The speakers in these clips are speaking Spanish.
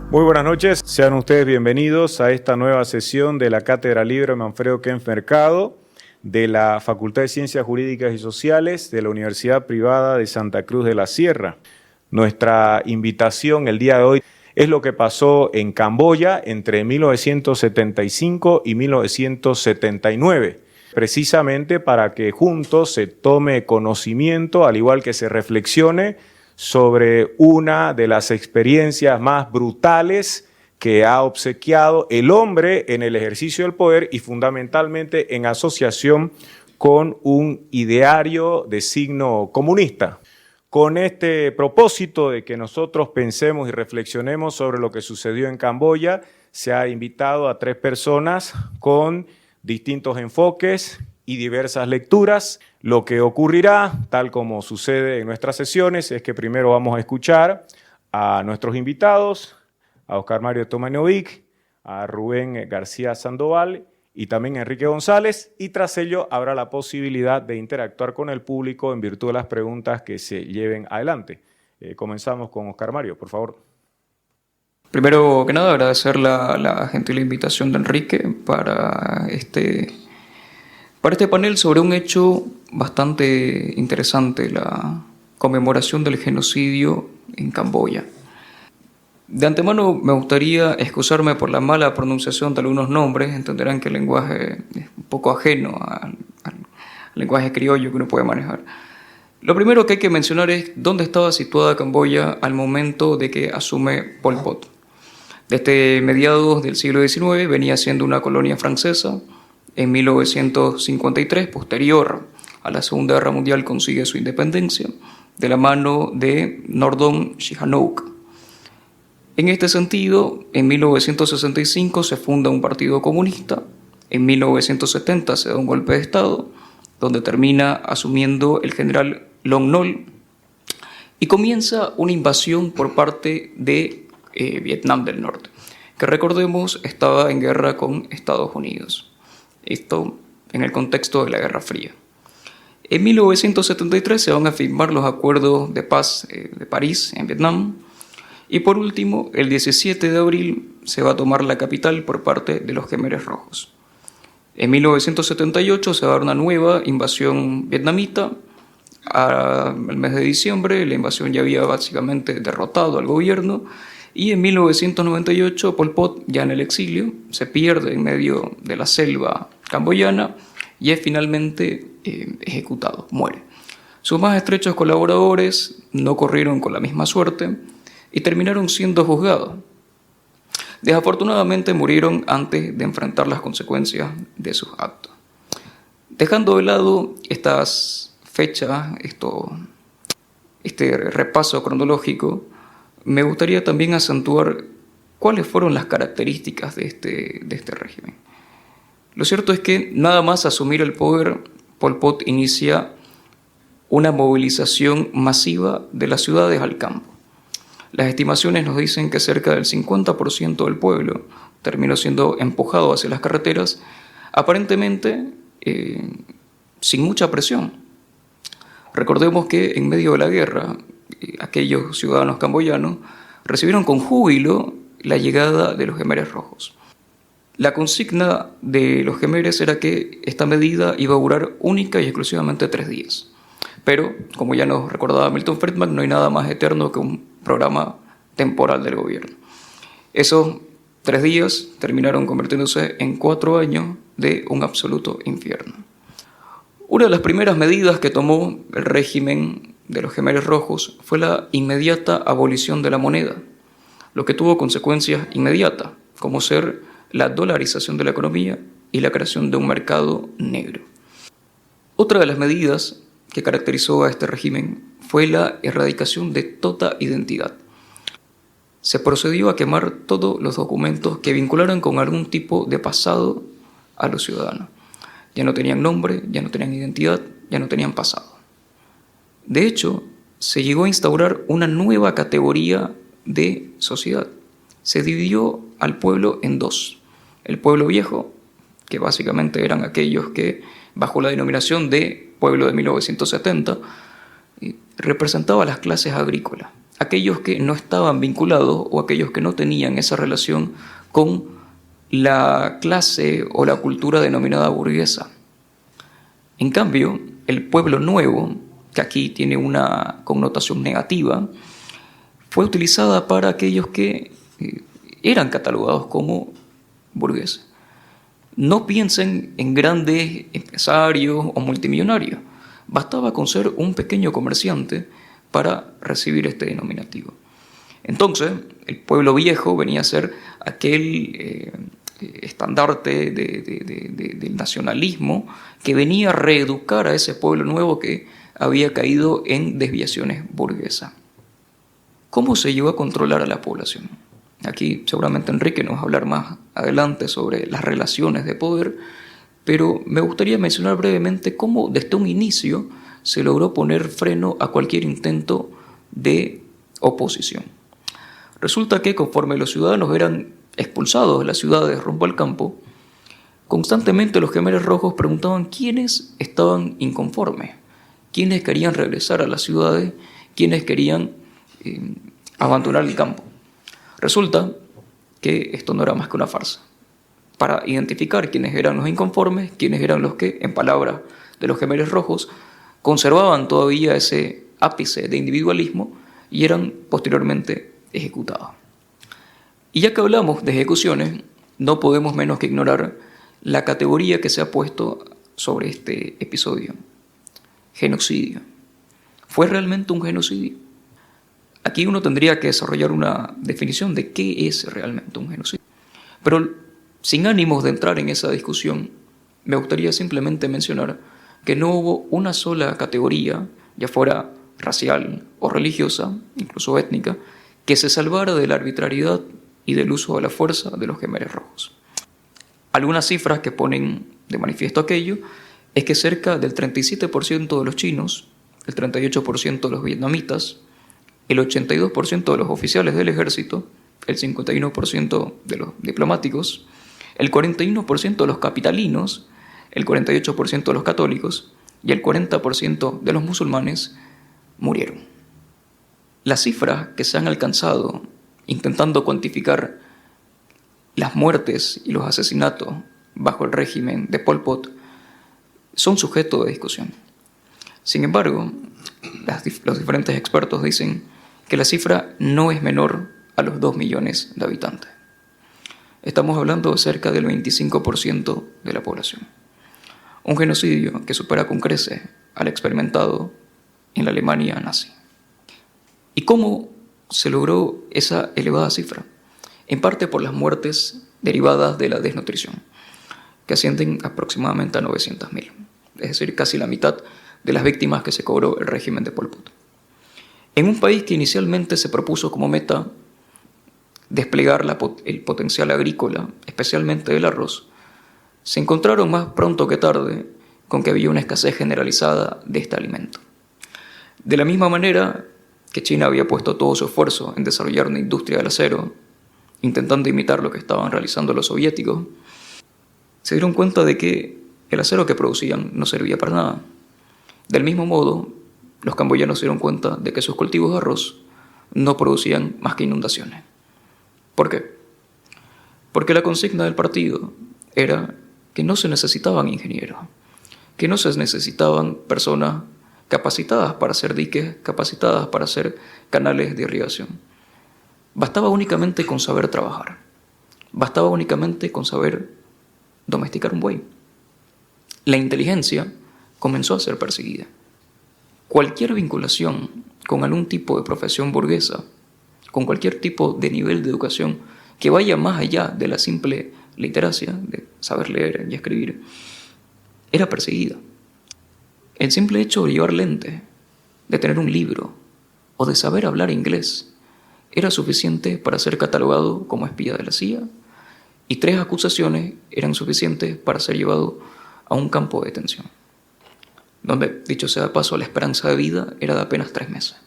Muy buenas noches, sean ustedes bienvenidos a esta nueva sesión de la Cátedra Libre Manfredo Kempf Mercado de la Facultad de Ciencias Jurídicas y Sociales de la Universidad Privada de Santa Cruz de la Sierra. Nuestra invitación el día de hoy es lo que pasó en Camboya entre 1975 y 1979, precisamente para que juntos se tome conocimiento, al igual que se reflexione sobre una de las experiencias más brutales que ha obsequiado el hombre en el ejercicio del poder y fundamentalmente en asociación con un ideario de signo comunista. Con este propósito de que nosotros pensemos y reflexionemos sobre lo que sucedió en Camboya, se ha invitado a 3 personas con distintos enfoques y diversas lecturas. Lo que ocurrirá, tal como sucede en nuestras sesiones, es que primero vamos a escuchar a nuestros invitados, a Oscar Mario Tomanovic, a Rubén García Sandoval y también a Enrique González, y tras ello habrá la posibilidad de interactuar con el público en virtud de las preguntas que se lleven adelante. Comenzamos con Oscar Mario, por favor. Primero que nada, agradecer la gentil invitación de Enrique para este panel sobre un hecho bastante interesante, la conmemoración del genocidio en Camboya. De antemano me gustaría excusarme por la mala pronunciación de algunos nombres. Entenderán que el lenguaje es un poco ajeno al lenguaje criollo que uno puede manejar. Lo primero que hay que mencionar es dónde estaba situada Camboya al momento de que asume Pol Pot. Desde mediados del siglo XIX venía siendo una colonia francesa. En 1953, posterior a la Segunda Guerra Mundial, consigue su independencia de la mano de Norodom Sihanouk. En este sentido, en 1965 se funda un partido comunista. En 1970 se da un golpe de Estado, donde termina asumiendo el general Lon Nol, y comienza una invasión por parte de Vietnam del Norte, que recordemos estaba en guerra con Estados Unidos. Esto en el contexto de la Guerra Fría. En 1973 se van a firmar los acuerdos de paz de París en Vietnam. Y por último, el 17 de abril se va a tomar la capital por parte de los Khmeres Rojos. En 1978 se va a dar una nueva invasión vietnamita. Al mes de diciembre la invasión ya había básicamente derrotado al gobierno. Y en 1998 Pol Pot, ya en el exilio, se pierde en medio de la selva camboyana y es finalmente ejecutado, muere. Sus más estrechos colaboradores no corrieron con la misma suerte y terminaron siendo juzgados. Desafortunadamente murieron antes de enfrentar las consecuencias de sus actos. Dejando de lado estas fechas, este repaso cronológico, me gustaría también acentuar cuáles fueron las características de este régimen. Lo cierto es que nada más asumir el poder, Pol Pot inicia una movilización masiva de las ciudades al campo. Las estimaciones nos dicen que cerca del 50% del pueblo terminó siendo empujado hacia las carreteras, aparentemente sin mucha presión. Recordemos que en medio de la guerra, aquellos ciudadanos camboyanos recibieron con júbilo la llegada de los Khmeres Rojos. La consigna de los Khmeres era que esta medida iba a durar única y exclusivamente 3 días. Pero, como ya nos recordaba Milton Friedman, no hay nada más eterno que un programa temporal del gobierno. Esos 3 días terminaron convirtiéndose en 4 años de un absoluto infierno. Una de las primeras medidas que tomó el régimen de los Khmeres Rojos fue la inmediata abolición de la moneda, lo que tuvo consecuencias inmediatas, como ser la dolarización de la economía y la creación de un mercado negro. Otra de las medidas que caracterizó a este régimen fue la erradicación de toda identidad. Se procedió a quemar todos los documentos que vincularan con algún tipo de pasado a los ciudadanos. Ya no tenían nombre, ya no tenían identidad, ya no tenían pasado. De hecho, se llegó a instaurar una nueva categoría de sociedad. Se dividió al pueblo en 2. El pueblo viejo, que básicamente eran aquellos que, bajo la denominación de pueblo de 1970, representaba a las clases agrícolas, aquellos que no estaban vinculados o aquellos que no tenían esa relación con la clase o la cultura denominada burguesa. En cambio, el pueblo nuevo, que aquí tiene una connotación negativa, fue utilizada para aquellos que eran catalogados como burgueses. No piensen en grandes empresarios o multimillonarios. Bastaba con ser un pequeño comerciante para recibir este denominativo. Entonces, el pueblo viejo venía a ser aquel estandarte del nacionalismo que venía a reeducar a ese pueblo nuevo que había caído en desviaciones burguesas. ¿Cómo se llegó a controlar a la población? Aquí seguramente Enrique nos va a hablar más adelante sobre las relaciones de poder, pero me gustaría mencionar brevemente cómo desde un inicio se logró poner freno a cualquier intento de oposición. Resulta que conforme los ciudadanos eran expulsados de las ciudades rumbo al campo, constantemente los Gemeres Rojos preguntaban quiénes estaban inconformes, quiénes querían regresar a las ciudades, quiénes querían abandonar el campo. Resulta que esto no era más que una farsa. Para identificar quiénes eran los inconformes, quiénes eran los que, en palabras de los Gemeres Rojos, conservaban todavía ese ápice de individualismo y eran posteriormente ejecutados. Y ya que hablamos de ejecuciones, no podemos menos que ignorar la categoría que se ha puesto sobre este episodio: genocidio. ¿Fue realmente un genocidio? Aquí uno tendría que desarrollar una definición de qué es realmente un genocidio. Pero sin ánimos de entrar en esa discusión, me gustaría simplemente mencionar que no hubo una sola categoría, ya fuera racial o religiosa, incluso étnica, que se salvara de la arbitrariedad y del uso de la fuerza de los Gemeres Rojos. Algunas cifras que ponen de manifiesto aquello es que cerca del 37% de los chinos, el 38% de los vietnamitas, el 82% de los oficiales del ejército, el 51% de los diplomáticos, el 41% de los capitalinos, el 48% de los católicos y el 40% de los musulmanes murieron. Las cifras que se han alcanzado intentando cuantificar las muertes y los asesinatos bajo el régimen de Pol Pot son sujeto de discusión. Sin embargo, los diferentes expertos dicen que la cifra no es menor a los 2 millones de habitantes. Estamos hablando de cerca del 25% de la población. Un genocidio que supera con creces al experimentado en la Alemania nazi. ¿Y cómo se logró esa elevada cifra? En parte por las muertes derivadas de la desnutrición, que ascienden aproximadamente a 900.000, es decir, casi la mitad de las víctimas que se cobró el régimen de Pol Pot. En un país que inicialmente se propuso como meta desplegar el potencial agrícola, especialmente del arroz, se encontraron más pronto que tarde con que había una escasez generalizada de este alimento. De la misma manera que China había puesto todo su esfuerzo en desarrollar una industria del acero, intentando imitar lo que estaban realizando los soviéticos, se dieron cuenta de que el acero que producían no servía para nada. Del mismo modo, los camboyanos se dieron cuenta de que sus cultivos de arroz no producían más que inundaciones. ¿Por qué? Porque la consigna del partido era que no se necesitaban ingenieros, que no se necesitaban personas capacitadas para hacer diques, capacitadas para hacer canales de irrigación. Bastaba únicamente con saber trabajar. Bastaba únicamente con saber domesticar un buey. La inteligencia comenzó a ser perseguida. Cualquier vinculación con algún tipo de profesión burguesa, con cualquier tipo de nivel de educación que vaya más allá de la simple literacia, de saber leer y escribir, era perseguida. El simple hecho de llevar lentes, de tener un libro o de saber hablar inglés era suficiente para ser catalogado como espía de la CIA, y 3 acusaciones eran suficientes para ser llevado a un campo de detención, donde, dicho sea de paso, la esperanza de vida era de apenas 3 meses.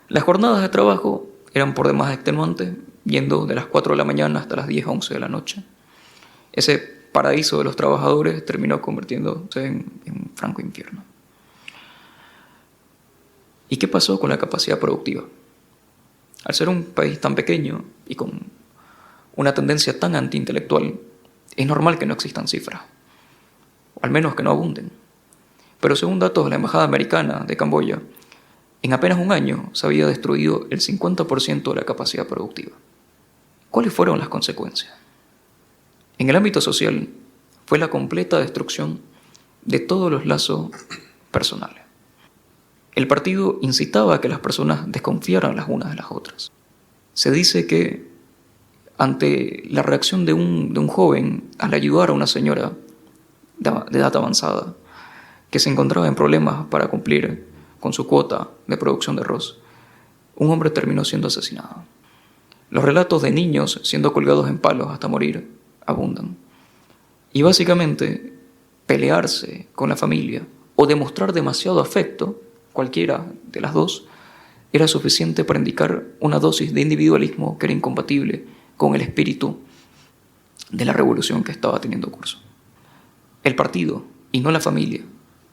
Las jornadas de trabajo eran por demás extenuantes, yendo de las 4 de la mañana hasta las 10 o 11 de la noche. Ese paraíso de los trabajadores terminó convirtiéndose en un franco infierno. ¿Y qué pasó con la capacidad productiva? Al ser un país tan pequeño y con una tendencia tan antiintelectual, es normal que no existan cifras, o al menos que no abunden. Pero según datos de la Embajada Americana de Camboya, en apenas un año se había destruido el 50% de la capacidad productiva. ¿Cuáles fueron las consecuencias? En el ámbito social, fue la completa destrucción de todos los lazos personales. El partido incitaba a que las personas desconfiaran las unas de las otras. Se dice que ante la reacción de un joven al ayudar a una señora de edad avanzada que se encontraba en problemas para cumplir con su cuota de producción de arroz, un hombre terminó siendo asesinado. Los relatos de niños siendo colgados en palos hasta morir abundan. Y básicamente, pelearse con la familia o demostrar demasiado afecto, cualquiera de las dos, era suficiente para indicar una dosis de individualismo que era incompatible con el espíritu de la revolución que estaba teniendo curso. El partido, y no la familia,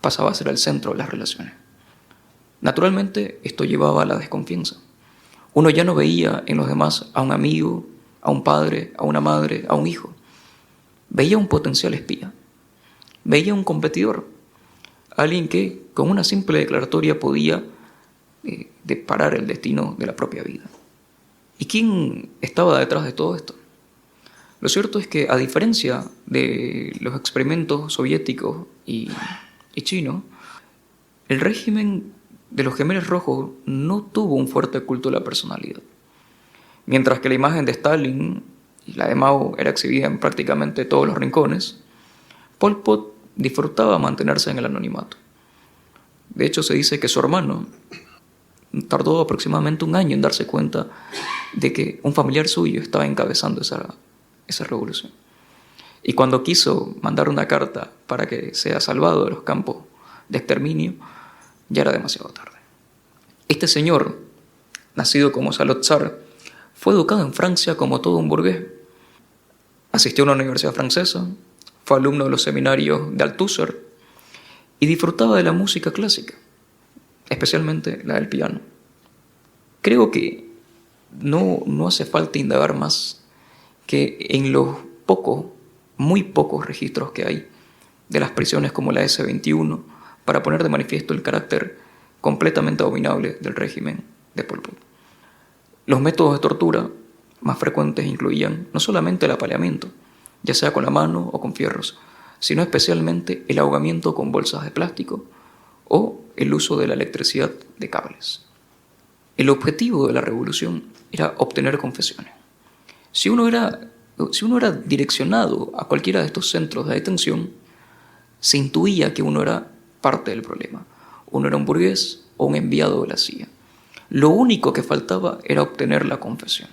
pasaba a ser el centro de las relaciones. Naturalmente, esto llevaba a la desconfianza. Uno ya no veía en los demás a un amigo, a un padre, a una madre, a un hijo. Veía un potencial espía. Veía un competidor. Alguien que, con una simple declaratoria, podía deparar el destino de la propia vida. ¿Y quién estaba detrás de todo esto? Lo cierto es que, a diferencia de los experimentos soviéticos y chinos, el régimen de los Gemelos Rojos no tuvo un fuerte culto a la personalidad. Mientras que la imagen de Stalin y la de Mao era exhibida en prácticamente todos los rincones, Pol Pot disfrutaba mantenerse en el anonimato. De hecho, se dice que su hermano tardó aproximadamente un año en darse cuenta de que un familiar suyo estaba encabezando esa revolución. Y cuando quiso mandar una carta para que sea salvado de los campos de exterminio, ya era demasiado tarde. Este señor, nacido como Salazar, fue educado en Francia como todo un burgués. Asistió a una universidad francesa, fue alumno de los seminarios de Althusser y disfrutaba de la música clásica, especialmente la del piano. Creo que no hace falta indagar más que en los muy pocos registros que hay de las prisiones como la S-21 para poner de manifiesto el carácter completamente abominable del régimen de Pol Pot. Los métodos de tortura más frecuentes incluían no solamente el apaleamiento, ya sea con la mano o con fierros, sino especialmente el ahogamiento con bolsas de plástico o el uso de la electricidad de cables. El objetivo de la revolución era obtener confesiones. Si uno era direccionado a cualquiera de estos centros de detención, se intuía que uno era parte del problema. Uno era un burgués o un enviado de la CIA. Lo único que faltaba era obtener la confesión.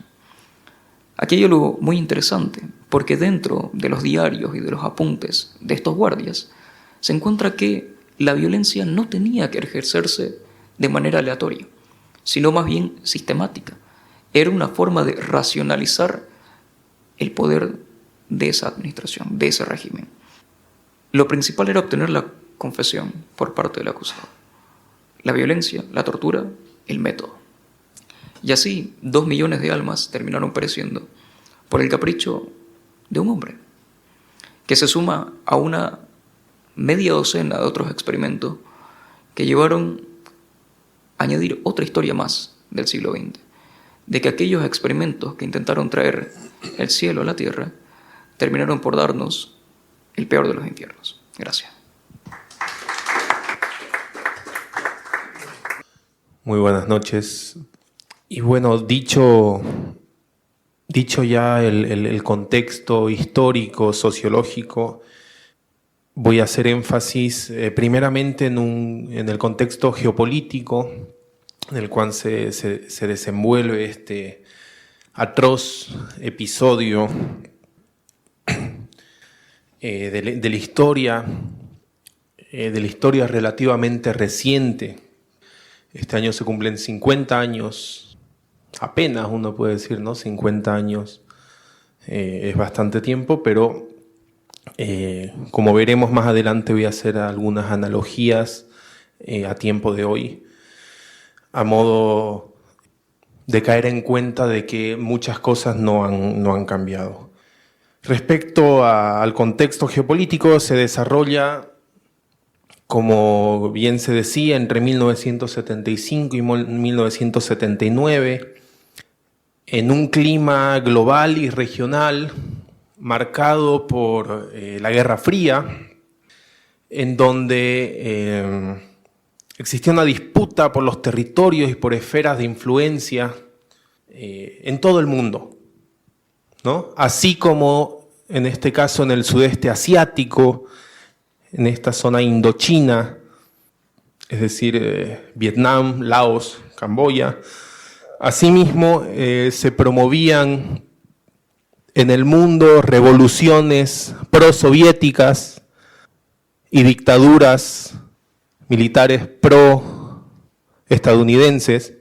Aquí hay algo muy interesante, porque dentro de los diarios y de los apuntes de estos guardias se encuentra que la violencia no tenía que ejercerse de manera aleatoria, sino más bien sistemática. Era una forma de racionalizar el poder de esa administración, de ese régimen. Lo principal era obtener la confesión por parte del acusado. La violencia, la tortura, el método. Y así 2 millones de almas terminaron pereciendo por el capricho de un hombre, que se suma a una media docena de otros experimentos que llevaron a añadir otra historia más del siglo XX, de que aquellos experimentos que intentaron traer el cielo a la tierra terminaron por darnos el peor de los infiernos. Gracias. Muy buenas noches. Y bueno, dicho ya el contexto histórico, sociológico, voy a hacer énfasis primeramente en el contexto geopolítico en el cual se desenvuelve este atroz episodio de la historia relativamente reciente. Este año se cumplen 50 años, apenas uno puede decir, ¿no? 50 años es bastante tiempo, pero como veremos más adelante voy a hacer algunas analogías a tiempo de hoy. a modo de caer en cuenta de que muchas cosas no han cambiado. Respecto al contexto geopolítico, se desarrolla, como bien se decía, entre 1975 y 1979, en un clima global y regional marcado por la Guerra Fría, en donde existía una disputa por los territorios y por esferas de influencia en todo el mundo, ¿no? Así como en este caso en el sudeste asiático, en esta zona indochina, es decir, Vietnam, Laos, Camboya. Asimismo, se promovían en el mundo revoluciones prosoviéticas y dictaduras militares pro-estadounidenses.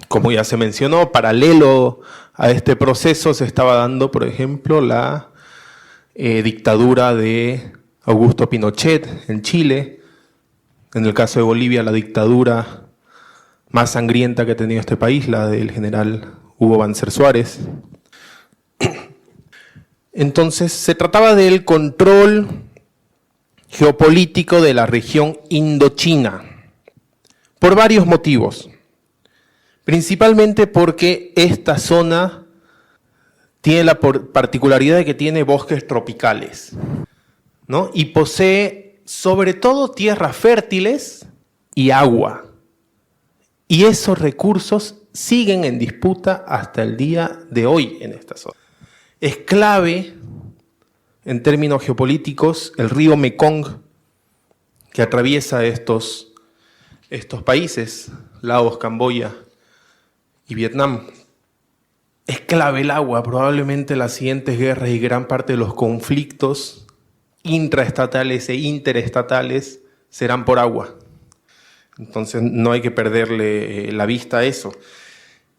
Como ya se mencionó, paralelo a este proceso se estaba dando, por ejemplo, la dictadura de Augusto Pinochet en Chile. En el caso de Bolivia, la dictadura más sangrienta que ha tenido este país, la del general Hugo Banzer Suárez. Entonces, se trataba del control geopolítico de la región Indochina, por varios motivos. Principalmente porque esta zona tiene la particularidad de que tiene bosques tropicales, ¿no? Y posee sobre todo tierras fértiles y agua. Y esos recursos siguen en disputa hasta el día de hoy en esta zona. Es clave, en términos geopolíticos, el río Mekong que atraviesa estos países, Laos, Camboya y Vietnam. Es clave el agua, probablemente las siguientes guerras y gran parte de los conflictos intraestatales e interestatales serán por agua. Entonces no hay que perderle la vista a eso.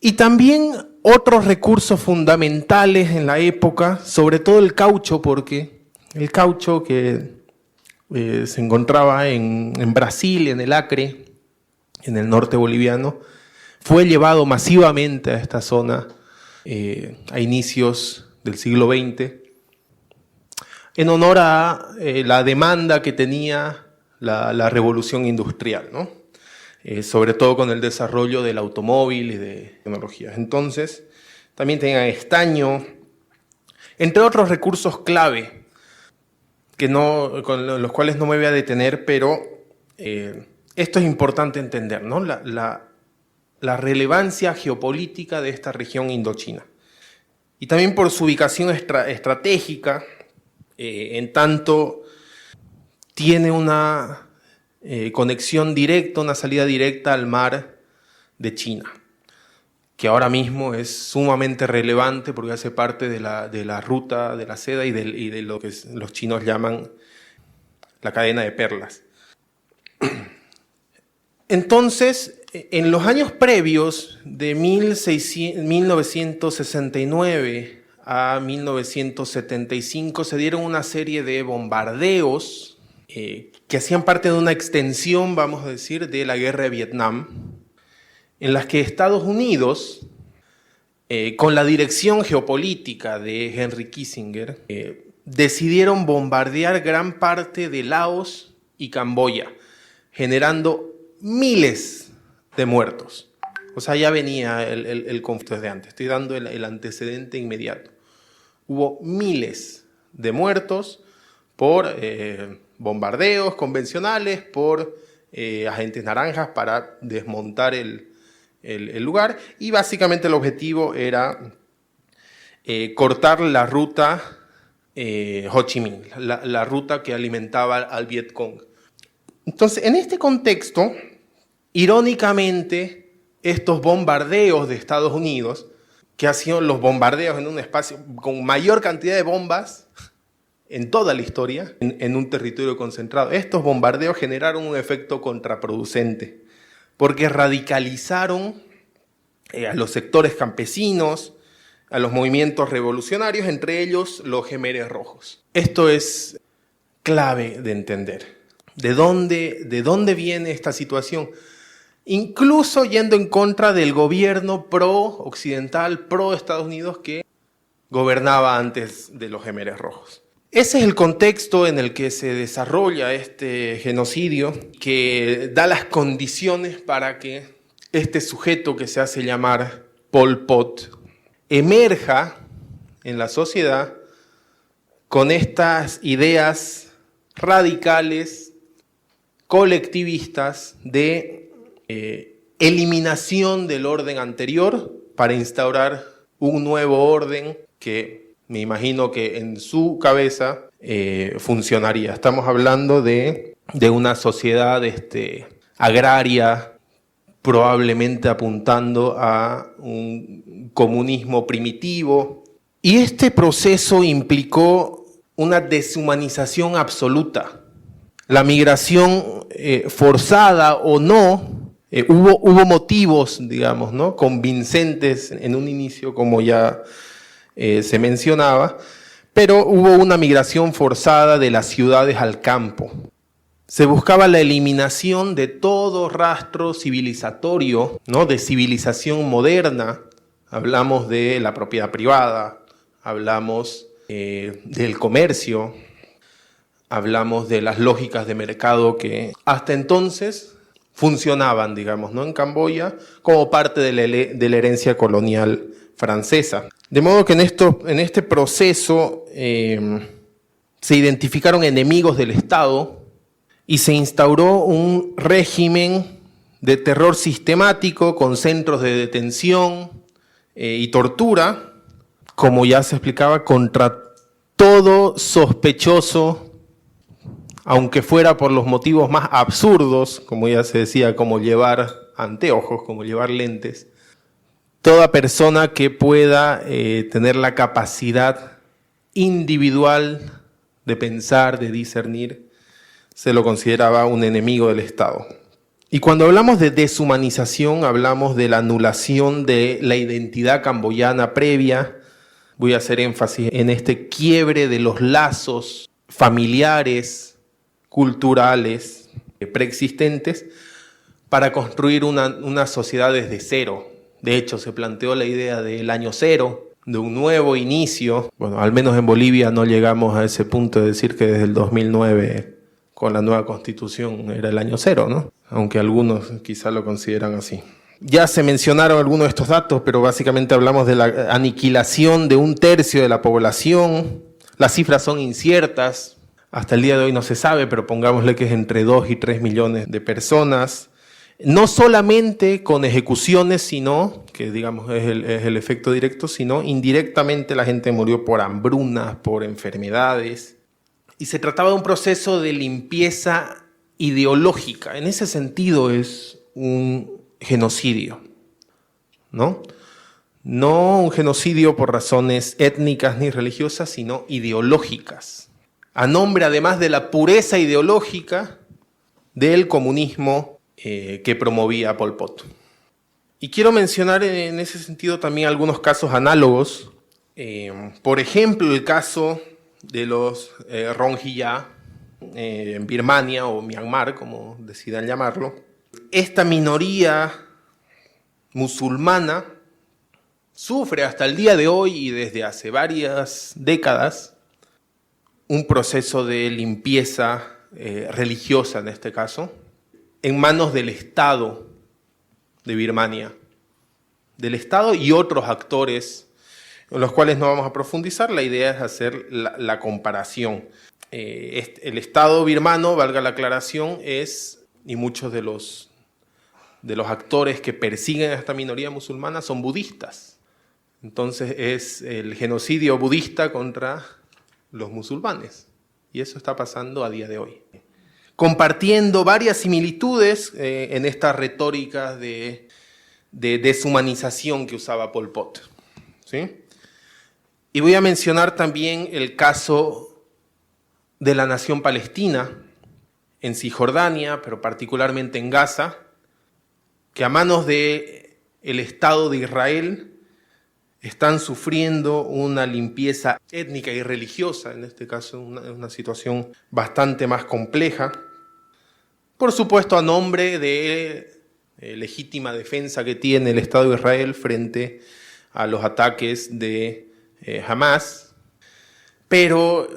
Y también otros recursos fundamentales en la época, sobre todo el caucho, porque el caucho que se encontraba en Brasil, en el Acre, en el norte boliviano, fue llevado masivamente a esta zona a inicios del siglo XX, en honor a la demanda que tenía la revolución industrial, ¿no? Sobre todo con el desarrollo del automóvil y de tecnologías. Entonces, también tenían estaño, entre otros recursos clave, con los cuales no me voy a detener, pero esto es importante entender, ¿no? La relevancia geopolítica de esta región indochina. Y también por su ubicación estratégica, en tanto tiene una conexión directa, una salida directa al mar de China, que ahora mismo es sumamente relevante porque hace parte de la ruta de la seda y de lo que los chinos llaman la cadena de perlas. Entonces, en los años previos, de 1969 a 1975, se dieron una serie de bombardeos que hacían parte de una extensión, vamos a decir, de la guerra de Vietnam, en las que Estados Unidos, con la dirección geopolítica de Henry Kissinger, decidieron bombardear gran parte de Laos y Camboya, generando miles de muertos. O sea, ya venía el conflicto desde antes. Estoy dando el antecedente inmediato. Hubo miles de muertos por bombardeos convencionales, por agentes naranjas para desmontar el lugar. Y básicamente el objetivo era cortar la ruta Ho Chi Minh, la ruta que alimentaba al Vietcong. Entonces, en este contexto, irónicamente, estos bombardeos de Estados Unidos, que hacían los bombardeos en un espacio con mayor cantidad de bombas en toda la historia, en un territorio concentrado, estos bombardeos generaron un efecto contraproducente, porque radicalizaron a los sectores campesinos, a los movimientos revolucionarios, entre ellos los Jemeres Rojos. Esto es clave de entender. ¿De dónde viene esta situación? incluso yendo en contra del gobierno pro-occidental, pro-Estados Unidos que gobernaba antes de los Jemeres Rojos. Ese es el contexto en el que se desarrolla este genocidio, que da las condiciones para que este sujeto que se hace llamar Pol Pot emerja en la sociedad con estas ideas radicales, colectivistas, de eliminación del orden anterior para instaurar un nuevo orden que me imagino que en su cabeza funcionaría. Estamos hablando de una sociedad agraria, probablemente apuntando a un comunismo primitivo. Y este proceso implicó una deshumanización absoluta. La migración forzada o no, hubo motivos, digamos, ¿no?, convincentes en un inicio, como ya se mencionaba, pero hubo una migración forzada de las ciudades al campo. Se buscaba la eliminación de todo rastro civilizatorio, ¿no?, de civilización moderna. Hablamos de la propiedad privada, hablamos del comercio, hablamos de las lógicas de mercado que hasta entonces funcionaban, digamos, ¿no?, en Camboya como parte de la herencia colonial francesa. De modo que en este proceso se identificaron enemigos del Estado y se instauró un régimen de terror sistemático con centros de detención y tortura, como ya se explicaba, contra todo sospechoso, aunque fuera por los motivos más absurdos, como ya se decía, como llevar anteojos, como llevar lentes. Toda persona que pueda tener la capacidad individual de pensar, de discernir, se lo consideraba un enemigo del Estado. Y cuando hablamos de deshumanización, hablamos de la anulación de la identidad camboyana previa. Voy a hacer énfasis en este quiebre de los lazos familiares, culturales, preexistentes, para construir una sociedad desde cero. De hecho, se planteó la idea del año cero, de un nuevo inicio. Bueno, al menos en Bolivia no llegamos a ese punto de decir que desde el 2009, con la nueva constitución, era el año cero, ¿no? Aunque algunos quizá lo consideran así. Ya se mencionaron algunos de estos datos, pero básicamente hablamos de la aniquilación de 1/3 de la población. Las cifras son inciertas. Hasta el día de hoy no se sabe, pero pongámosle que es entre 2 y 3 millones de personas. No solamente con ejecuciones, sino, que digamos es el efecto directo, sino indirectamente la gente murió por hambrunas, por enfermedades. Y se trataba de un proceso de limpieza ideológica. En ese sentido es un genocidio, ¿no? No un genocidio por razones étnicas ni religiosas, sino ideológicas. A nombre, además, de la pureza ideológica del comunismo que promovía Pol Pot. Y quiero mencionar en ese sentido también algunos casos análogos. Por ejemplo, el caso de los Rohingya en Birmania o Myanmar, como decidan llamarlo. Esta minoría musulmana sufre hasta el día de hoy y desde hace varias décadas un proceso de limpieza religiosa, en este caso, en manos del Estado de Birmania, del Estado y otros actores, en los cuales no vamos a profundizar. La idea es hacer la comparación. El Estado birmano, valga la aclaración, y muchos de los actores que persiguen a esta minoría musulmana son budistas. Entonces es el genocidio budista contra los musulmanes. Y eso está pasando a día de hoy. Compartiendo varias similitudes en estas retóricas de deshumanización que usaba Pol Pot, ¿sí? Y voy a mencionar también el caso de la nación palestina en Cisjordania, pero particularmente en Gaza, que a manos del Estado de Israel están sufriendo una limpieza étnica y religiosa, en este caso una situación bastante más compleja. Por supuesto, a nombre de legítima defensa que tiene el Estado de Israel frente a los ataques de Hamas, pero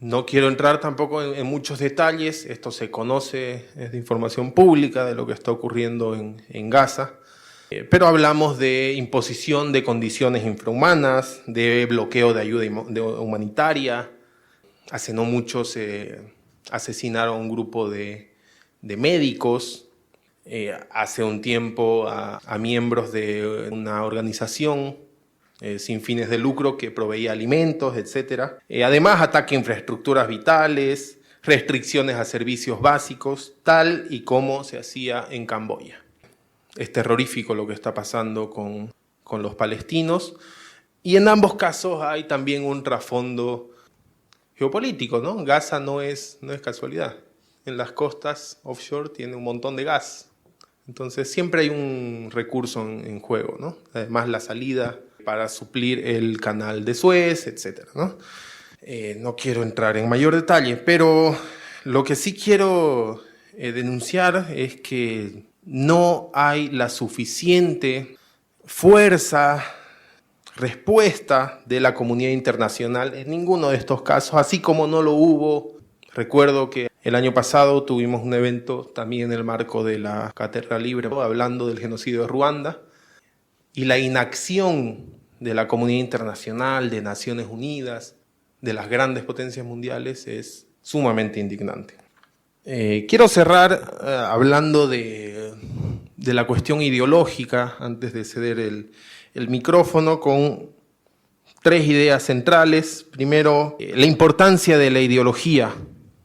no quiero entrar tampoco en muchos detalles. Esto se conoce, es de información pública de lo que está ocurriendo en Gaza, pero hablamos de imposición de condiciones infrahumanas, de bloqueo de ayuda humanitaria. Hace no mucho se asesinaron a un grupo de médicos, hace un tiempo a miembros de una organización sin fines de lucro que proveía alimentos, etc. Además, ataque a infraestructuras vitales, restricciones a servicios básicos, tal y como se hacía en Camboya. Es terrorífico lo que está pasando con los palestinos, y en ambos casos hay también un trasfondo geopolítico, ¿no? Gaza no es casualidad. En las costas offshore tiene un montón de gas. Entonces siempre hay un recurso en juego, ¿no? Además la salida para suplir el canal de Suez, etc., ¿no? No quiero entrar en mayor detalle, pero lo que sí quiero denunciar es que no hay la suficiente fuerza, respuesta de la comunidad internacional en ninguno de estos casos, así como no lo hubo. Recuerdo que el año pasado tuvimos un evento también en el marco de la Cátedra Libre hablando del genocidio de Ruanda, y la inacción de la comunidad internacional, de Naciones Unidas, de las grandes potencias mundiales es sumamente indignante. Quiero cerrar hablando de la cuestión ideológica, antes de ceder el micrófono, con 3 ideas centrales. Primero, la importancia de la ideología,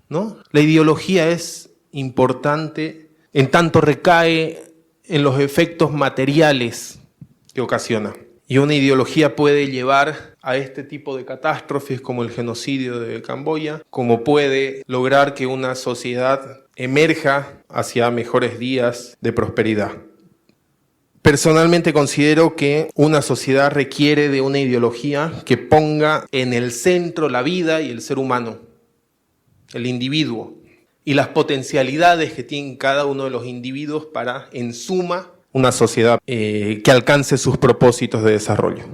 ¿no? La ideología es importante en tanto recae en los efectos materiales que ocasiona. Y una ideología puede llevar a este tipo de catástrofes como el genocidio de Camboya, como puede lograr que una sociedad emerja hacia mejores días de prosperidad. Personalmente considero que una sociedad requiere de una ideología que ponga en el centro la vida y el ser humano, el individuo, y las potencialidades que tienen cada uno de los individuos para, en suma, una sociedad que alcance sus propósitos de desarrollo.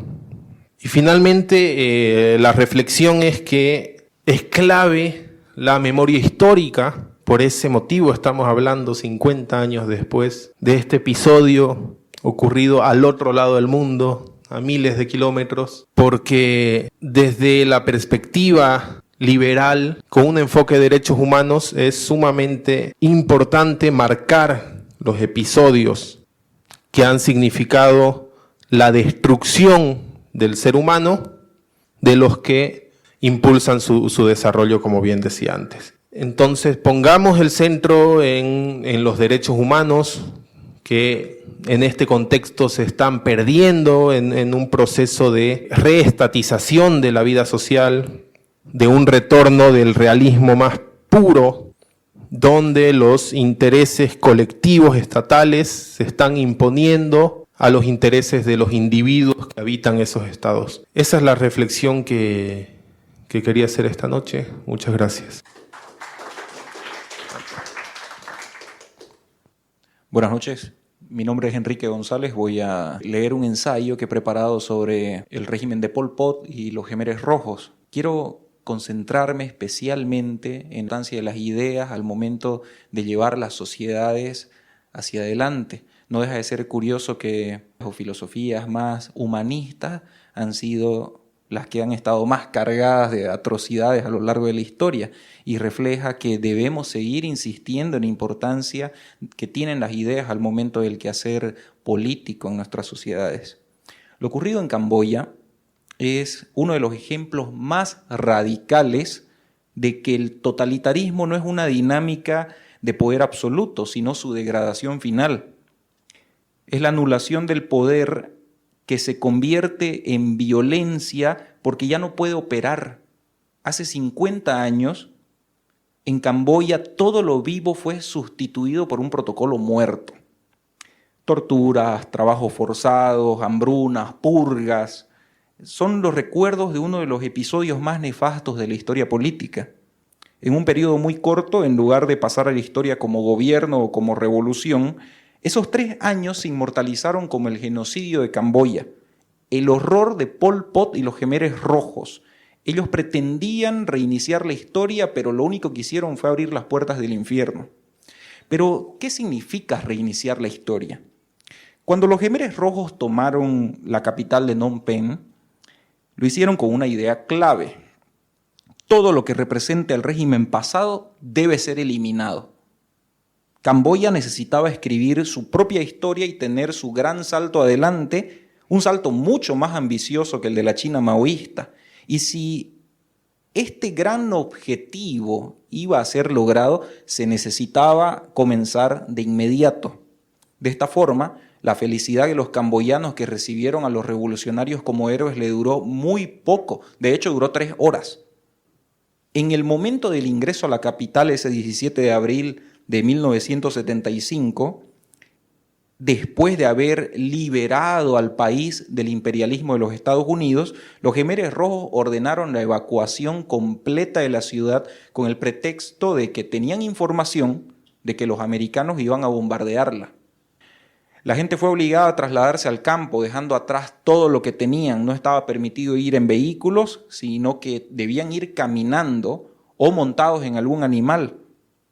Y finalmente, la reflexión es que es clave la memoria histórica. Por ese motivo estamos hablando 50 años después de este episodio ocurrido al otro lado del mundo, a miles de kilómetros, porque desde la perspectiva liberal, con un enfoque de derechos humanos, es sumamente importante marcar los episodios que han significado la destrucción del ser humano, de los que impulsan su desarrollo, como bien decía antes. Entonces, pongamos el centro en los derechos humanos, que en este contexto se están perdiendo en un proceso de reestatización de la vida social, de un retorno del realismo más puro, donde los intereses colectivos estatales se están imponiendo a los intereses de los individuos que habitan esos estados. Esa es la reflexión que quería hacer esta noche. Muchas gracias. Buenas noches. Mi nombre es Enrique González. Voy a leer un ensayo que he preparado sobre el régimen de Pol Pot y los Jemeres Rojos. Quiero concentrarme especialmente en la importancia de las ideas al momento de llevar las sociedades hacia adelante. No deja de ser curioso que las filosofías más humanistas han sido las que han estado más cargadas de atrocidades a lo largo de la historia, y refleja que debemos seguir insistiendo en la importancia que tienen las ideas al momento del quehacer político en nuestras sociedades. Lo ocurrido en Camboya es uno de los ejemplos más radicales de que el totalitarismo no es una dinámica de poder absoluto, sino su degradación final. Es la anulación del poder que se convierte en violencia porque ya no puede operar. Hace 50 años, en Camboya, todo lo vivo fue sustituido por un protocolo muerto. Torturas, trabajos forzados, hambrunas, purgas, son los recuerdos de uno de los episodios más nefastos de la historia política. En un periodo muy corto, en lugar de pasar a la historia como gobierno o como revolución, Esos 3 años se inmortalizaron como el genocidio de Camboya, el horror de Pol Pot y los Jemeres Rojos. Ellos pretendían reiniciar la historia, pero lo único que hicieron fue abrir las puertas del infierno. Pero, ¿qué significa reiniciar la historia? Cuando los Jemeres Rojos tomaron la capital de Phnom Penh, lo hicieron con una idea clave. Todo lo que represente el régimen pasado debe ser eliminado. Camboya necesitaba escribir su propia historia y tener su gran salto adelante, un salto mucho más ambicioso que el de la China maoísta. Y si este gran objetivo iba a ser logrado, se necesitaba comenzar de inmediato. De esta forma, la felicidad de los camboyanos que recibieron a los revolucionarios como héroes le duró muy poco, de hecho duró 3 horas. En el momento del ingreso a la capital, ese 17 de abril de 1975, después de haber liberado al país del imperialismo de los Estados Unidos, los Jemeres Rojos ordenaron la evacuación completa de la ciudad con el pretexto de que tenían información de que los americanos iban a bombardearla. La gente fue obligada a trasladarse al campo, dejando atrás todo lo que tenían. No estaba permitido ir en vehículos, sino que debían ir caminando o montados en algún animal.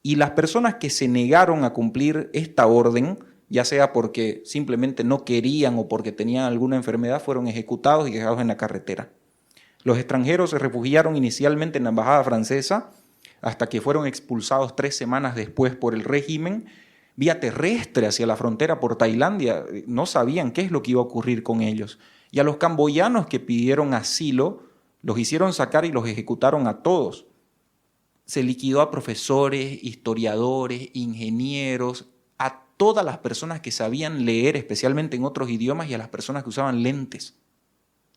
Y las personas que se negaron a cumplir esta orden, ya sea porque simplemente no querían o porque tenían alguna enfermedad, fueron ejecutados y dejados en la carretera. Los extranjeros se refugiaron inicialmente en la embajada francesa, hasta que fueron expulsados 3 semanas después por el régimen, vía terrestre hacia la frontera por Tailandia. No sabían qué es lo que iba a ocurrir con ellos. Y a los camboyanos que pidieron asilo, los hicieron sacar y los ejecutaron a todos. Se liquidó a profesores, historiadores, ingenieros, a todas las personas que sabían leer, especialmente en otros idiomas, y a las personas que usaban lentes.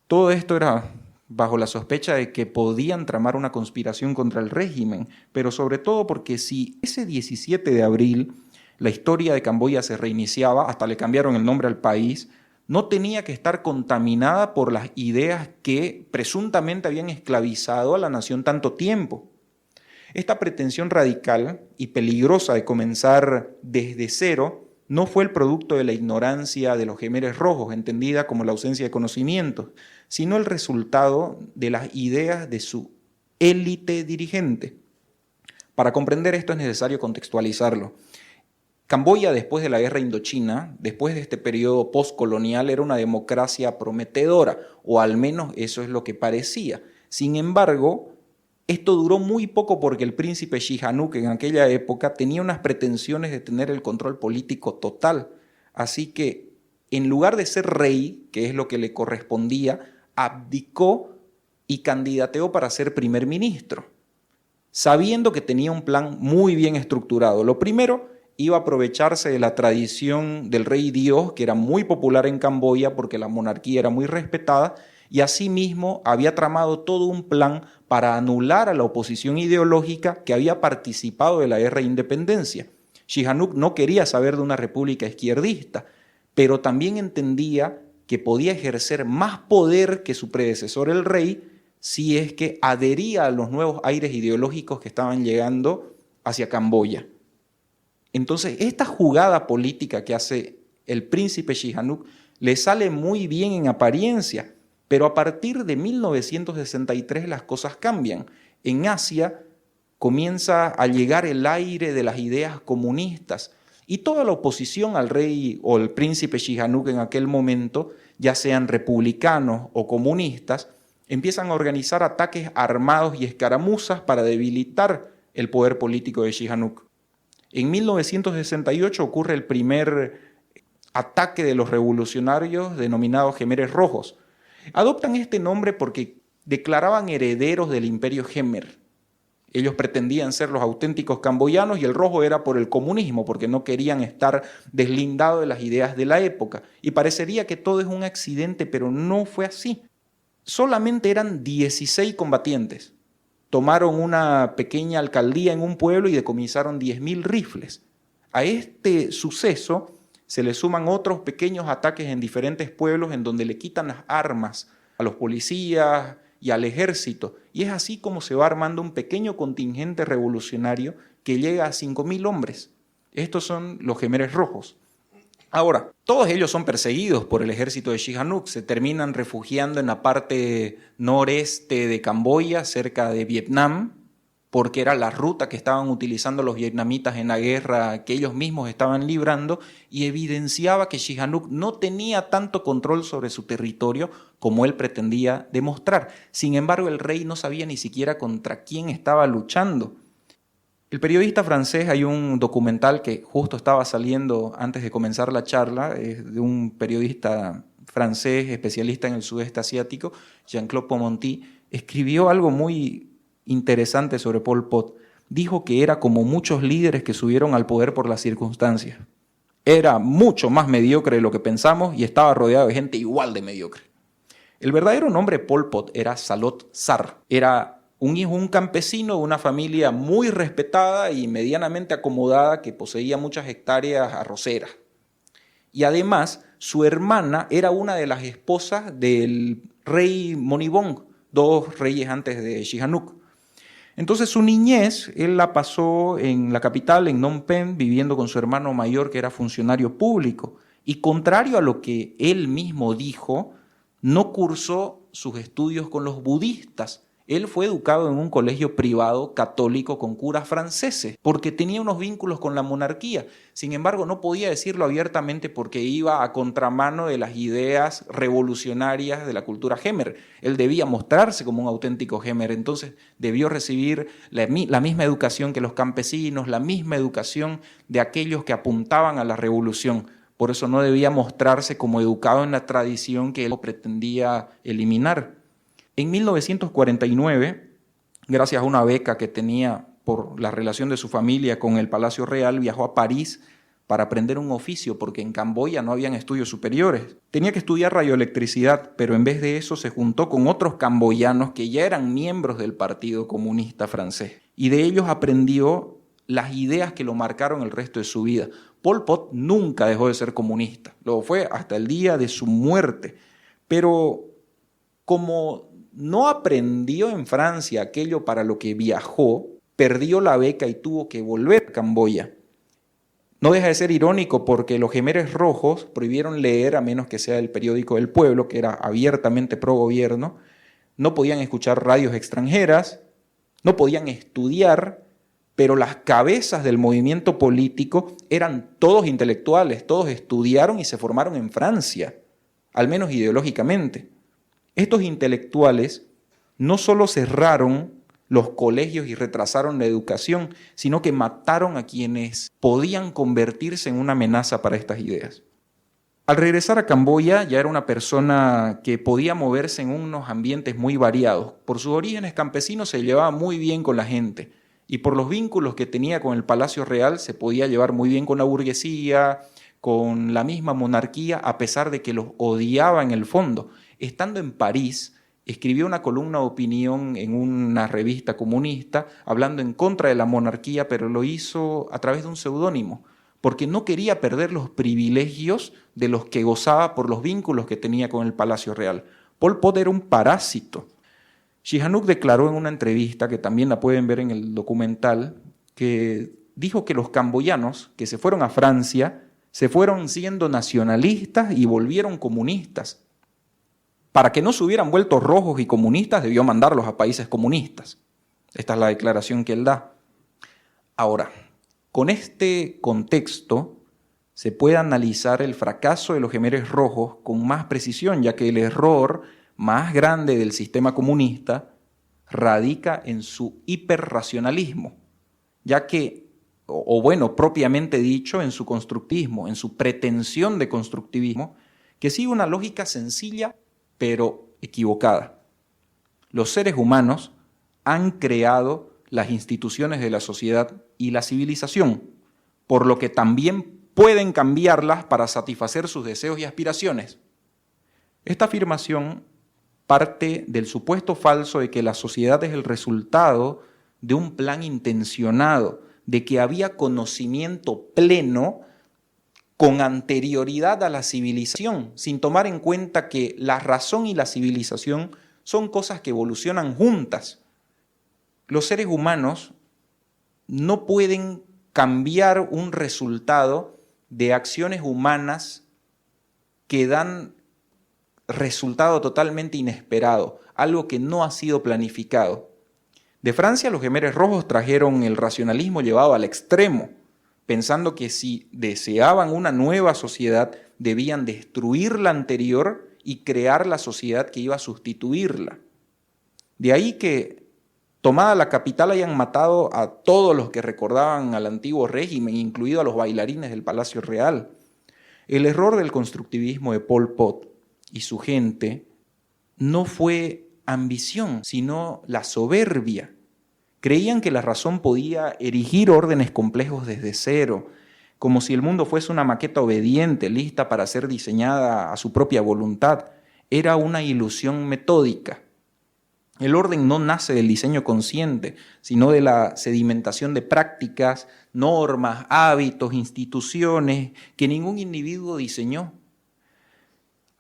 Todo esto era bajo la sospecha de que podían tramar una conspiración contra el régimen, pero sobre todo porque si ese 17 de abril la historia de Camboya se reiniciaba, hasta le cambiaron el nombre al país, no tenía que estar contaminada por las ideas que presuntamente habían esclavizado a la nación tanto tiempo. Esta pretensión radical y peligrosa de comenzar desde cero no fue el producto de la ignorancia de los Jemeres Rojos, entendida como la ausencia de conocimientos, sino el resultado de las ideas de su élite dirigente. Para comprender esto es necesario contextualizarlo. Camboya, después de la guerra indochina, después de este periodo postcolonial, era una democracia prometedora, o al menos eso es lo que parecía. Sin embargo, esto duró muy poco porque el príncipe Sihanouk en aquella época tenía unas pretensiones de tener el control político total. Así que, en lugar de ser rey, que es lo que le correspondía, abdicó y candidateó para ser primer ministro, sabiendo que tenía un plan muy bien estructurado. Lo primero, iba a aprovecharse de la tradición del rey Dios, que era muy popular en Camboya porque la monarquía era muy respetada, y asimismo había tramado todo un plan para anular a la oposición ideológica que había participado de la guerra de independencia. Sihanouk no quería saber de una república izquierdista, pero también entendía que podía ejercer más poder que su predecesor el rey si es que adhería a los nuevos aires ideológicos que estaban llegando hacia Camboya. Entonces, esta jugada política que hace el príncipe Sihanouk le sale muy bien en apariencia, pero a partir de 1963 las cosas cambian. En Asia comienza a llegar el aire de las ideas comunistas y toda la oposición al rey o el príncipe Sihanouk en aquel momento, ya sean republicanos o comunistas, empiezan a organizar ataques armados y escaramuzas para debilitar el poder político de Sihanouk. En 1968 ocurre el primer ataque de los revolucionarios denominados Jemeres Rojos. Adoptan este nombre porque declaraban herederos del imperio Jemer. Ellos pretendían ser los auténticos camboyanos y el rojo era por el comunismo, porque no querían estar deslindados de las ideas de la época. Y parecería que todo es un accidente, pero no fue así. Solamente eran 16 combatientes. Tomaron una pequeña alcaldía en un pueblo y decomisaron 10.000 rifles. A este suceso se le suman otros pequeños ataques en diferentes pueblos en donde le quitan las armas a los policías y al ejército. Y es así como se va armando un pequeño contingente revolucionario que llega a 5.000 hombres. Estos son los Jemeres Rojos. Ahora, todos ellos son perseguidos por el ejército de Sihanouk, se terminan refugiando en la parte noreste de Camboya, cerca de Vietnam, porque era la ruta que estaban utilizando los vietnamitas en la guerra que ellos mismos estaban librando, y evidenciaba que Sihanouk no tenía tanto control sobre su territorio como él pretendía demostrar. Sin embargo, el rey no sabía ni siquiera contra quién estaba luchando. El periodista francés, hay un documental que justo estaba saliendo antes de comenzar la charla, es de un periodista francés especialista en el sudeste asiático, Jean-Claude Ponty, escribió algo muy interesante sobre Pol Pot. Dijo que era como muchos líderes que subieron al poder por las circunstancias. Era mucho más mediocre de lo que pensamos y estaba rodeado de gente igual de mediocre. El verdadero nombre de Pol Pot era Salot Sar. Era un campesino de una familia muy respetada y medianamente acomodada que poseía muchas hectáreas arroceras. Y además, su hermana era una de las esposas del rey Monibong, 2 reyes antes de Sihanouk. Entonces su niñez, él la pasó en la capital, en Phnom Penh, viviendo con su hermano mayor que era funcionario público. Y contrario a lo que él mismo dijo, no cursó sus estudios con los budistas. Él fue educado en un colegio privado católico con curas franceses, porque tenía unos vínculos con la monarquía. Sin embargo, no podía decirlo abiertamente porque iba a contramano de las ideas revolucionarias de la cultura Khmer. Él debía mostrarse como un auténtico Khmer, entonces debió recibir la misma educación que los campesinos, la misma educación de aquellos que apuntaban a la revolución. Por eso no debía mostrarse como educado en la tradición que él pretendía eliminar. En 1949, gracias a una beca que tenía por la relación de su familia con el Palacio Real, viajó a París para aprender un oficio, porque en Camboya no habían estudios superiores. Tenía que estudiar radioelectricidad, pero en vez de eso se juntó con otros camboyanos que ya eran miembros del Partido Comunista Francés. Y de ellos aprendió las ideas que lo marcaron el resto de su vida. Pol Pot nunca dejó de ser comunista, lo fue hasta el día de su muerte, pero como no aprendió en Francia aquello para lo que viajó, perdió la beca y tuvo que volver a Camboya. No deja de ser irónico porque los Khmeres rojos prohibieron leer a menos que sea el periódico del pueblo, que era abiertamente pro gobierno, no podían escuchar radios extranjeras, no podían estudiar, pero las cabezas del movimiento político eran todos intelectuales, todos estudiaron y se formaron en Francia, al menos ideológicamente. Estos intelectuales no solo cerraron los colegios y retrasaron la educación, sino que mataron a quienes podían convertirse en una amenaza para estas ideas. Al regresar a Camboya ya era una persona que podía moverse en unos ambientes muy variados. Por sus orígenes campesinos se llevaba muy bien con la gente y por los vínculos que tenía con el Palacio Real se podía llevar muy bien con la burguesía, con la misma monarquía, a pesar de que los odiaba en el fondo. Estando en París, escribió una columna de opinión en una revista comunista hablando en contra de la monarquía, pero lo hizo a través de un seudónimo, porque no quería perder los privilegios de los que gozaba por los vínculos que tenía con el Palacio Real. Pol Pot era un parásito. Sihanouk declaró en una entrevista, que también la pueden ver en el documental, que dijo que los camboyanos que se fueron a Francia se fueron siendo nacionalistas y volvieron comunistas. Para que no se hubieran vuelto rojos y comunistas, debió mandarlos a países comunistas. Esta es la declaración que él da. Ahora, con este contexto se puede analizar el fracaso de los Khmeres rojos con más precisión, ya que el error más grande del sistema comunista radica en su hiperracionalismo, ya que, propiamente dicho, en su constructivismo, en su pretensión de constructivismo, que sigue una lógica sencilla pero equivocada. Los seres humanos han creado las instituciones de la sociedad y la civilización, por lo que también pueden cambiarlas para satisfacer sus deseos y aspiraciones. Esta afirmación parte del supuesto falso de que la sociedad es el resultado de un plan intencionado, de que había conocimiento pleno con anterioridad a la civilización, sin tomar en cuenta que la razón y la civilización son cosas que evolucionan juntas. Los seres humanos no pueden cambiar un resultado de acciones humanas que dan resultado totalmente inesperado, algo que no ha sido planificado. De Francia, los Jemeres Rojos trajeron el racionalismo llevado al extremo, pensando que si deseaban una nueva sociedad, debían destruir la anterior y crear la sociedad que iba a sustituirla. De ahí que, tomada la capital, hayan matado a todos los que recordaban al antiguo régimen, incluido a los bailarines del Palacio Real. El error del constructivismo de Pol Pot y su gente no fue ambición, sino la soberbia. Creían que la razón podía erigir órdenes complejos desde cero, como si el mundo fuese una maqueta obediente, lista para ser diseñada a su propia voluntad. Era una ilusión metódica. El orden no nace del diseño consciente, sino de la sedimentación de prácticas, normas, hábitos, instituciones que ningún individuo diseñó,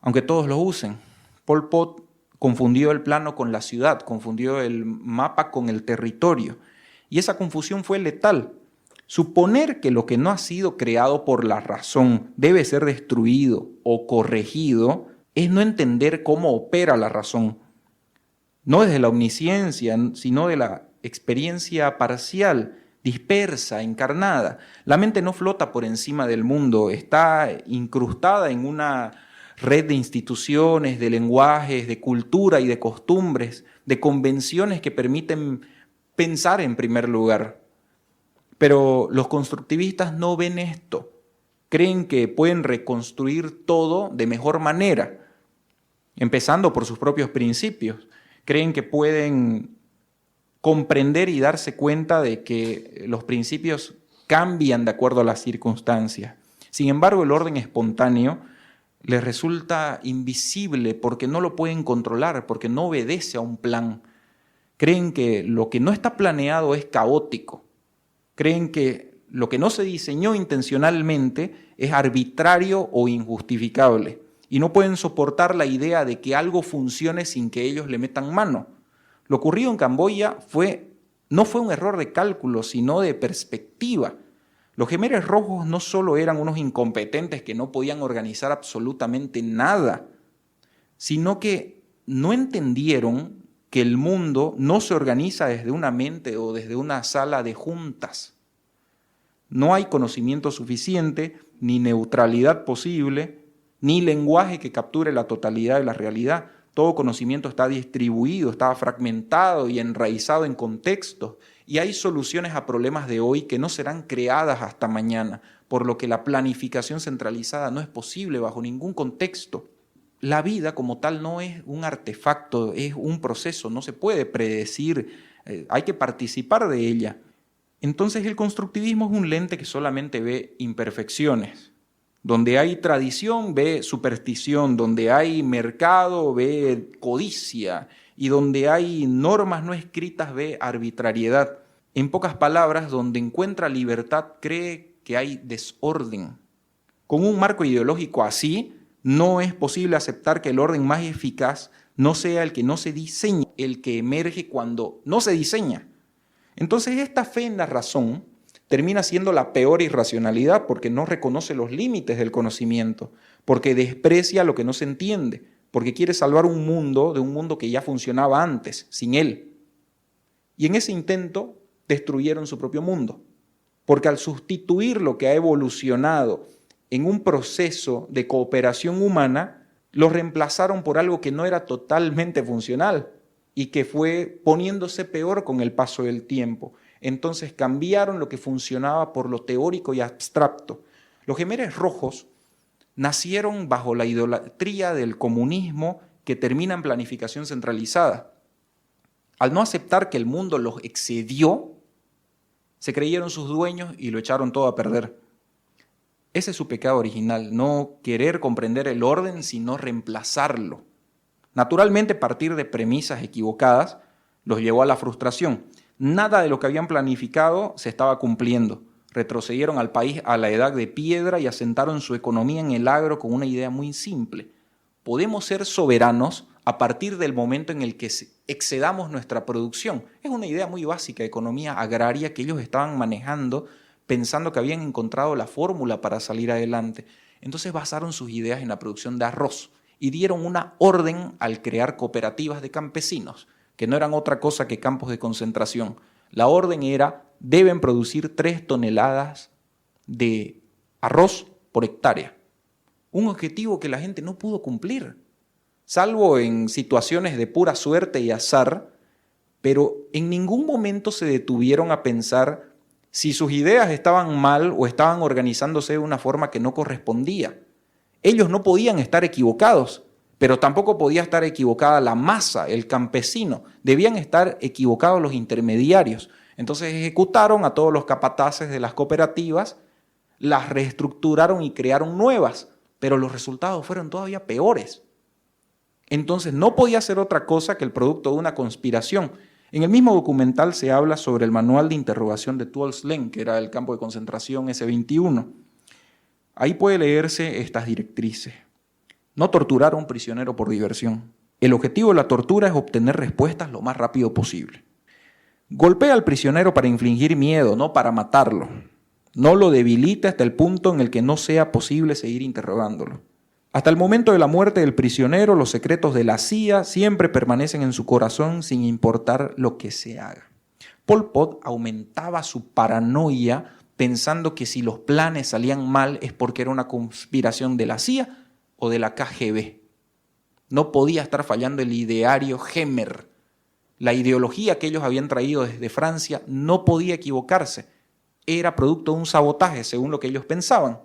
aunque todos lo usen. Pol Pot confundió el plano con la ciudad, confundió el mapa con el territorio, y esa confusión fue letal. Suponer que lo que no ha sido creado por la razón debe ser destruido o corregido es no entender cómo opera la razón, no desde la omnisciencia, sino de la experiencia parcial, dispersa, encarnada. La mente no flota por encima del mundo, está incrustada en una red de instituciones, de lenguajes, de cultura y de costumbres, de convenciones que permiten pensar en primer lugar. Pero los constructivistas no ven esto. Creen que pueden reconstruir todo de mejor manera, empezando por sus propios principios. Creen que pueden comprender y darse cuenta de que los principios cambian de acuerdo a las circunstancias. Sin embargo, el orden espontáneo les resulta invisible porque no lo pueden controlar, porque no obedece a un plan. Creen que lo que no está planeado es caótico. Creen que lo que no se diseñó intencionalmente es arbitrario o injustificable. Y no pueden soportar la idea de que algo funcione sin que ellos le metan mano. Lo ocurrido en Camboya no fue un error de cálculo, sino de perspectiva. Los Jemeres Rojos no solo eran unos incompetentes que no podían organizar absolutamente nada, sino que no entendieron que el mundo no se organiza desde una mente o desde una sala de juntas. No hay conocimiento suficiente, ni neutralidad posible, ni lenguaje que capture la totalidad de la realidad. Todo conocimiento está distribuido, está fragmentado y enraizado en contextos, y hay soluciones a problemas de hoy que no serán creadas hasta mañana, por lo que la planificación centralizada no es posible bajo ningún contexto. La vida como tal no es un artefacto, es un proceso, no se puede predecir, hay que participar de ella. Entonces el constructivismo es un lente que solamente ve imperfecciones. Donde hay tradición, ve superstición, donde hay mercado, ve codicia, y donde hay normas no escritas, ve arbitrariedad. En pocas palabras, donde encuentra libertad, cree que hay desorden. Con un marco ideológico así, no es posible aceptar que el orden más eficaz no sea el que no se diseña, el que emerge cuando no se diseña. Entonces, esta fe en la razón termina siendo la peor irracionalidad porque no reconoce los límites del conocimiento, porque desprecia lo que no se entiende, porque quiere salvar un mundo de un mundo que ya funcionaba antes, sin él. Y en ese intento destruyeron su propio mundo, porque al sustituir lo que ha evolucionado en un proceso de cooperación humana, lo reemplazaron por algo que no era totalmente funcional y que fue poniéndose peor con el paso del tiempo. Entonces cambiaron lo que funcionaba por lo teórico y abstracto. Los Jemeres Rojos nacieron bajo la idolatría del comunismo que termina en planificación centralizada. Al no aceptar que el mundo los excedió, se creyeron sus dueños y lo echaron todo a perder. Ese es su pecado original, no querer comprender el orden, sino reemplazarlo. Naturalmente, partir de premisas equivocadas los llevó a la frustración. Nada de lo que habían planificado se estaba cumpliendo. Retrocedieron al país a la edad de piedra y asentaron su economía en el agro con una idea muy simple. Podemos ser soberanos a partir del momento en el que excedamos nuestra producción. Es una idea muy básica de economía agraria que ellos estaban manejando, pensando que habían encontrado la fórmula para salir adelante. Entonces basaron sus ideas en la producción de arroz y dieron una orden al crear cooperativas de campesinos, que no eran otra cosa que campos de concentración. La orden era, deben producir 3 toneladas de arroz por hectárea. Un objetivo que la gente no pudo cumplir, salvo en situaciones de pura suerte y azar, pero en ningún momento se detuvieron a pensar si sus ideas estaban mal o estaban organizándose de una forma que no correspondía. Ellos no podían estar equivocados, pero tampoco podía estar equivocada la masa, el campesino. Debían estar equivocados los intermediarios. Entonces ejecutaron a todos los capataces de las cooperativas, las reestructuraron y crearon nuevas, pero los resultados fueron todavía peores. Entonces no podía ser otra cosa que el producto de una conspiración. En el mismo documental se habla sobre el manual de interrogación de Tuol Sleng, que era el campo de concentración S-21. Ahí puede leerse estas directrices. No torturar a un prisionero por diversión. El objetivo de la tortura es obtener respuestas lo más rápido posible. Golpea al prisionero para infligir miedo, no para matarlo. No lo debilite hasta el punto en el que no sea posible seguir interrogándolo. Hasta el momento de la muerte del prisionero, los secretos de la CIA siempre permanecen en su corazón sin importar lo que se haga. Pol Pot aumentaba su paranoia pensando que si los planes salían mal es porque era una conspiración de la CIA o de la KGB. No podía estar fallando el ideario Hemer. La ideología que ellos habían traído desde Francia no podía equivocarse. Era producto de un sabotaje, según lo que ellos pensaban.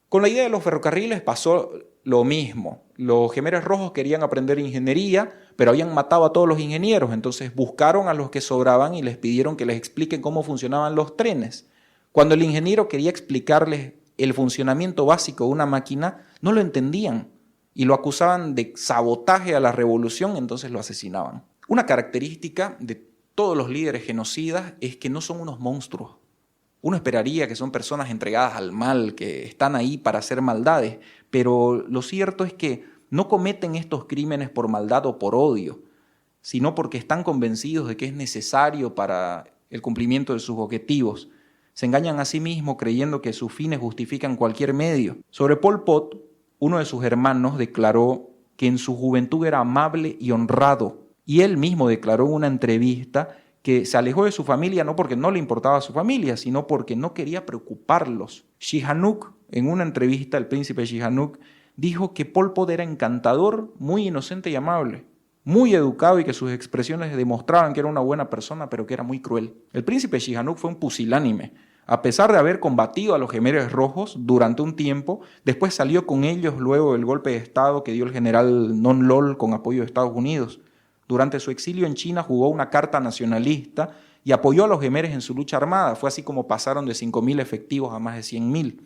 Con la idea de los ferrocarriles pasó lo mismo. Los Jemeres Rojos querían aprender ingeniería, pero habían matado a todos los ingenieros. Entonces buscaron a los que sobraban y les pidieron que les expliquen cómo funcionaban los trenes. Cuando el ingeniero quería explicarles el funcionamiento básico de una máquina, no lo entendían y lo acusaban de sabotaje a la revolución, entonces lo asesinaban. Una característica de todos los líderes genocidas es que no son unos monstruos. Uno esperaría que son personas entregadas al mal, que están ahí para hacer maldades, pero lo cierto es que no cometen estos crímenes por maldad o por odio, sino porque están convencidos de que es necesario para el cumplimiento de sus objetivos. Se engañan a sí mismos creyendo que sus fines justifican cualquier medio. Sobre Pol Pot, uno de sus hermanos declaró que en su juventud era amable y honrado, y él mismo declaró en una entrevista que se alejó de su familia no porque no le importaba a su familia, sino porque no quería preocuparlos. Sihanouk, en una entrevista, el príncipe Sihanouk, dijo que Pol Pot era encantador, muy inocente y amable, muy educado y que sus expresiones demostraban que era una buena persona, pero que era muy cruel. El príncipe Sihanouk fue un pusilánime. A pesar de haber combatido a los Jemeres Rojos durante un tiempo, después salió con ellos luego del golpe de Estado que dio el general Non Lol con apoyo de Estados Unidos. Durante su exilio en China jugó una carta nacionalista y apoyó a los Jemeres en su lucha armada. Fue así como pasaron de 5.000 efectivos a más de 100.000.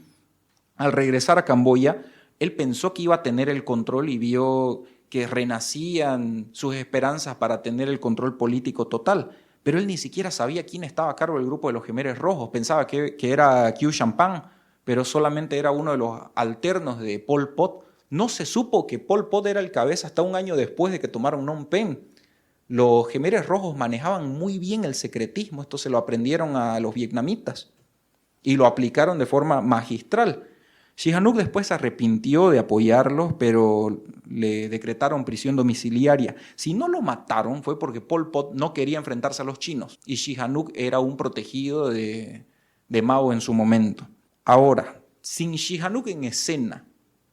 Al regresar a Camboya, él pensó que iba a tener el control y vio que renacían sus esperanzas para tener el control político total. Pero él ni siquiera sabía quién estaba a cargo del grupo de los Jemeres Rojos. Pensaba que era Khieu Samphan, pero solamente era uno de los alternos de Pol Pot. No se supo que Pol Pot era el cabeza hasta un año después de que tomaron Phnom Penh. Los Jemeres Rojos manejaban muy bien el secretismo, esto se lo aprendieron a los vietnamitas y lo aplicaron de forma magistral. Sihanouk después se arrepintió de apoyarlos, pero le decretaron prisión domiciliaria. Si no lo mataron fue porque Pol Pot no quería enfrentarse a los chinos y Sihanouk era un protegido de Mao en su momento. Ahora, sin Sihanouk en escena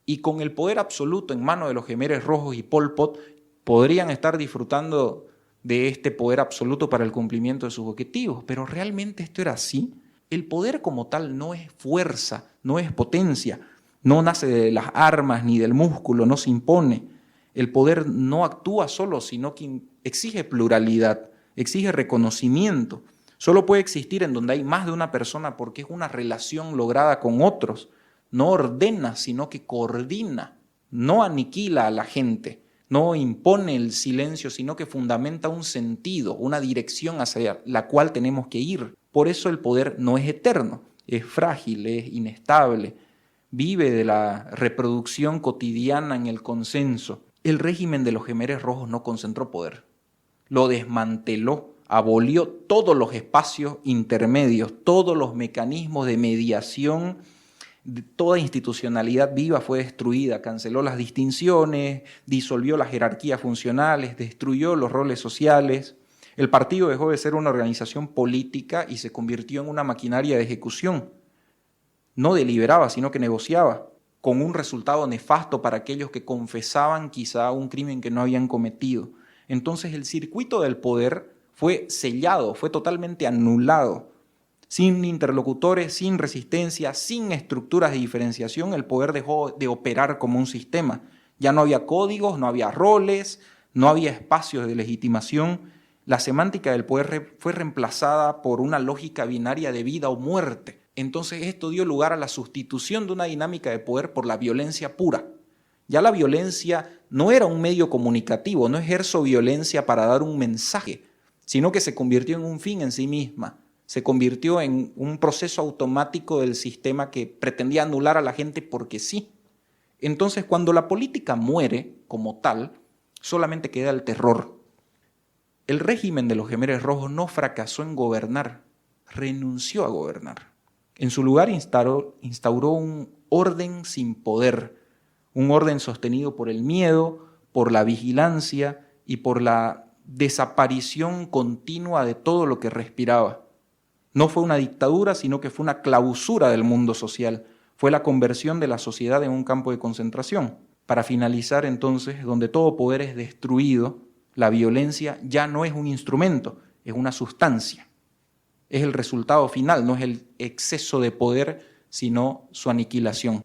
y con el poder absoluto en manos de los Jemeres Rojos y Pol Pot, podrían estar disfrutando de este poder absoluto para el cumplimiento de sus objetivos. Pero ¿realmente esto era así? El poder como tal no es fuerza, no es potencia, no nace de las armas ni del músculo, no se impone. El poder no actúa solo, sino que exige pluralidad, exige reconocimiento. Solo puede existir en donde hay más de una persona porque es una relación lograda con otros. No ordena, sino que coordina, no aniquila a la gente. No impone el silencio, sino que fundamenta un sentido, una dirección hacia la cual tenemos que ir. Por eso el poder no es eterno, es frágil, es inestable, vive de la reproducción cotidiana en el consenso. El régimen de los Jemeres Rojos no concentró poder, lo desmanteló abolió todos los espacios intermedios, todos los mecanismos de mediación. Toda institucionalidad viva fue destruida, canceló las distinciones, disolvió las jerarquías funcionales, destruyó los roles sociales. El partido dejó de ser una organización política y se convirtió en una maquinaria de ejecución. No deliberaba, sino que negociaba, con un resultado nefasto para aquellos que confesaban quizá un crimen que no habían cometido. Entonces el circuito del poder fue sellado, fue totalmente anulado. Sin interlocutores, sin resistencia, sin estructuras de diferenciación, el poder dejó de operar como un sistema. Ya no había códigos, no había roles, no había espacios de legitimación. La semántica del poder fue reemplazada por una lógica binaria de vida o muerte. Entonces esto dio lugar a la sustitución de una dinámica de poder por la violencia pura. Ya la violencia no era un medio comunicativo, no ejerzo violencia para dar un mensaje, sino que se convirtió en un fin en sí misma. Se convirtió en un proceso automático del sistema que pretendía anular a la gente porque sí. Entonces, cuando la política muere como tal, solamente queda el terror. El régimen de los Gemeres Rojos no fracasó en gobernar, renunció a gobernar. En su lugar instauró un orden sin poder, un orden sostenido por el miedo, por la vigilancia y por la desaparición continua de todo lo que respiraba. No fue una dictadura, sino que fue una clausura del mundo social. Fue la conversión de la sociedad en un campo de concentración. Para finalizar, entonces, donde todo poder es destruido, la violencia ya no es un instrumento, es una sustancia. Es el resultado final, no es el exceso de poder, sino su aniquilación.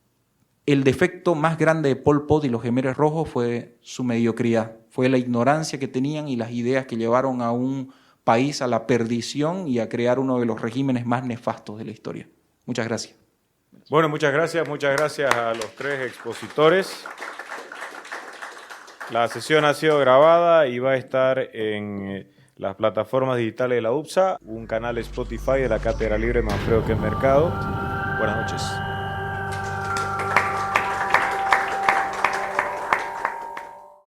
El defecto más grande de Pol Pot y los Gemeres Rojos fue su mediocridad, fue la ignorancia que tenían y las ideas que llevaron a un país a la perdición y a crear uno de los regímenes más nefastos de la historia. Muchas gracias. Bueno, muchas gracias a los tres expositores. La sesión ha sido grabada y va a estar en las plataformas digitales de la UPSA, un canal Spotify de la Cátedra Libre Manfredo Ken Mercado. Buenas noches.